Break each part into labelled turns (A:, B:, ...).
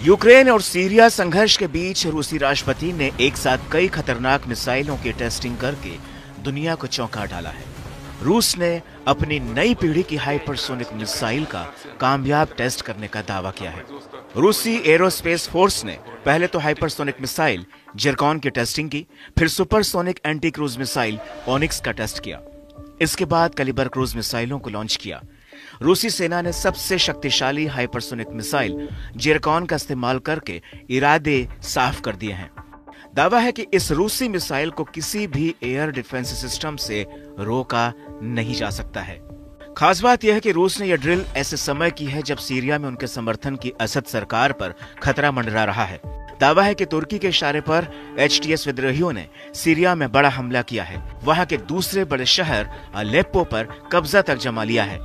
A: Ukraine और Syria संघर्ष के बीच रूसी राष्ट्रपति ने एक साथ कई खतरनाक मिसाइलों की टेस्टिंग करके दुनिया को चौंका डाला है। रूस ने अपनी नई पीढ़ी की हाइपरसोनिक मिसाइल का कामयाब टेस्ट करने का दावा किया है। रूसी एरोस्पेस फोर्स ने पहले तो हाइपरसोनिक मिसाइल जिरकॉन की टेस्टिंग की, फिर supersonic anti cruise missile onyx का टेस्ट किया। इसके बाद कैलिबर क्रूज मिसाइलों को लॉन्च किया। रूसी सेना ने सबसे शक्तिशाली हाइपरसोनिक मिसाइल जिरकॉन का इस्तेमाल करके इरादे साफ कर दिए हैं। दावा है कि इस रूसी मिसाइल को किसी भी एयर डिफेंस सिस्टम से रोका नहीं जा सकता है। खास बात यह है कि रूस ने यह ड्रिल ऐसे समय की है जब सीरिया में उनके समर्थन की असद सरकार पर खतरा मंडरा रहा है। दावा है कि तुर्की के इशारे पर एचटीएस विद्रोहियों ने सीरिया में बड़ा हमला किया है। वहां के दूसरे बड़े शहर अलेप्पो पर कब्जा तक जमा लिया है।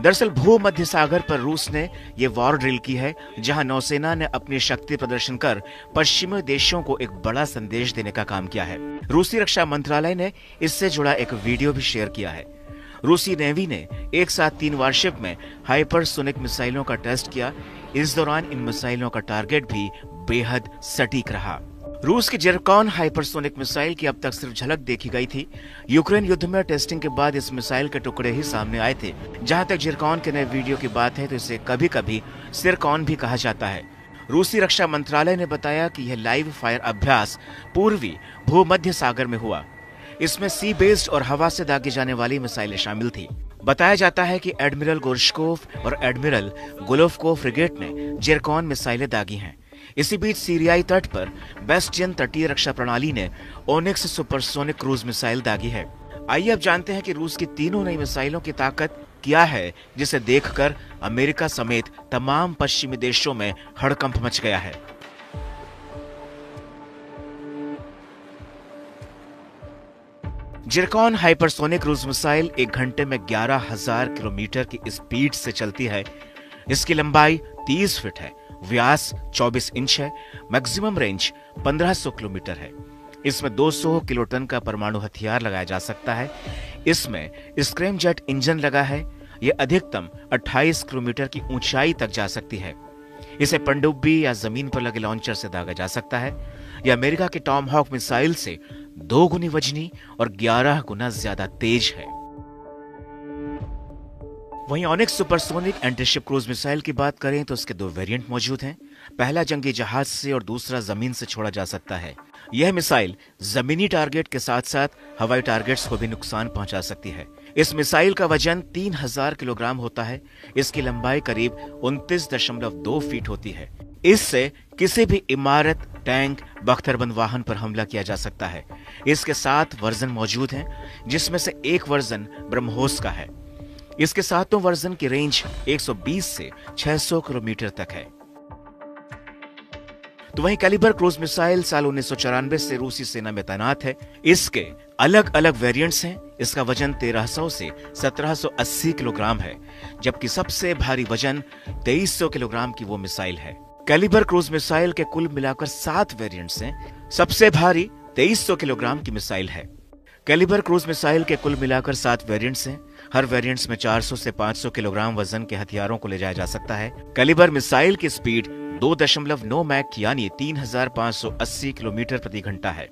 A: दरअसल भूमध्य सागर पर रूस ने यह वॉर ड्रिल की है, जहां नौसेना ने अपनी शक्ति प्रदर्शन कर पश्चिमी देशों को एक बड़ा संदेश देने का काम किया है। रूसी रक्षा मंत्रालय ने इससे जुड़ा एक वीडियो भी शेयर किया है। रूसी नेवी ने एक साथ 3 वारशिप में हाइपरसोनिक मिसाइलों का टेस्ट किया। इस दौरान इन मिसाइलों का टारगेट भी बेहद सटीक रहा। रूस की जिरकॉन हाइपरसोनिक मिसाइल की अब तक सिर्फ झलक देखी गई थी। यूक्रेन युद्ध में टेस्टिंग के बाद इस मिसाइल के टुकड़े ही सामने आए थे। जहां तक जिरकॉन के नए वीडियो की बात है तो इसे कभी कभी सिरकॉन भी कहा जाता है। रूसी रक्षा मंत्रालय ने बताया कि यह लाइव फायर अभ्यास पूर्वी भूमध्य सागर में हुआ। इसमें सी बेस्ड और हवा से दागी जाने वाली मिसाइलें शामिल थी। बताया जाता है कि एडमिरल गोर्शकोव और एडमिरल गुलोवकोव फ्रिगेट ने जिरकॉन मिसाइलें दागी हैं। इसी बीच सीरियाई तट पर बेस्टियन तटीय रक्षा प्रणाली ने ओनिक्स सुपरसोनिक क्रूज मिसाइल दागी है। आइए अब जानते हैं कि रूस की तीनों नई मिसाइलों की ताकत क्या है, जिसे देखकर अमेरिका समेत तमाम पश्चिमी देशों में हड़कंप मच गया है। जिरकॉन हाइपरसोनिक क्रूज मिसाइल 1 घंटे में 11,000 किलोमीटर की स्पीड से चलती है। इसकी लंबाई 30 फीट है, व्यास 24 इंच है, मैक्सिमम रेंज 1500 किलोमीटर है। इसमें 200 किलोटन का परमाणु हथियार लगाया जा सकता है। इसमें स्क्रैमजेट इंजन लगा है। यह अधिकतम 28 किलोमीटर की ऊंचाई तक जा सकती है। इसे पनडुब्बी या जमीन पर लगे लॉन्चर से दागा जा सकता है। यह अमेरिका के टॉमहॉक मिसाइल से 2 गुनी वजनी और 11 गुना ज्यादा तेज है। वहीं onyx supersonic antiship cruise missile की बात करें तो इसके 2 वेरिएंट मौजूद हैं। पहला जंगी जहाज से और दूसरा जमीन से छोड़ा जा सकता है। यह मिसाइल जमीनी टारगेट के साथ साथ हवाई टारगेट्स को भी नुकसान पहुंचा सकती है। इस मिसाइल का वजन 3000 किलोग्राम होता है। इसकी लंबाई करीब 29.2 फीट होती है। इससे किसी भी इमारत, टैंक, बख्तरबंद वाहन पर हमला किया जा सकता है। इसके 7 वर्जन मौजूद हैं, जिसमें से एक वर्जन ब्रह्मोस का है। इसके 7 वर्जन की रेंज 120 से 600 किलोमीटर तक है। तो वहीं कैलिबर क्रूज मिसाइल साल 1994 से रूसी सेना में तैनात है। इसके अलग अलग वेरिएंट्स हैं। इसका वजन 1300 से 1780 किलोग्राम है, जबकि सबसे भारी वजन 2300 किलोग्राम की वो मिसाइल है। कैलिबर क्रूज मिसाइल के कुल मिलाकर 7 वेरिएंट्स हैं। सबसे भारी 2300 किलोग्राम की मिसाइल है। कैलिबर क्रूज मिसाइल के कुल मिलाकर 7 वेरिएंट्स हैं। हर वेरिएंट्स में 400 से 500 किलोग्राम वजन के हथियारों को ले जाया जा सकता है। कैलिबर मिसाइल की स्पीड 2.9 मैक यानी 3580 किलोमीटर प्रति घंटा है।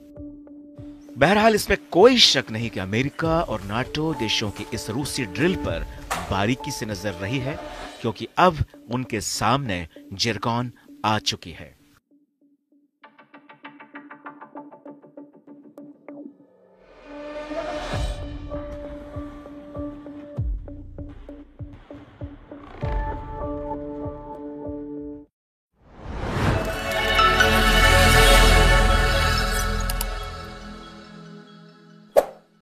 A: बहरहाल इसमें कोई शक नहीं कि अमेरिका और नाटो देशों की इस रूसी ड्रिल पर बारीकी से नजर रही है, क्योंकि अब उनके सामने जिरकॉन आ चुकी है।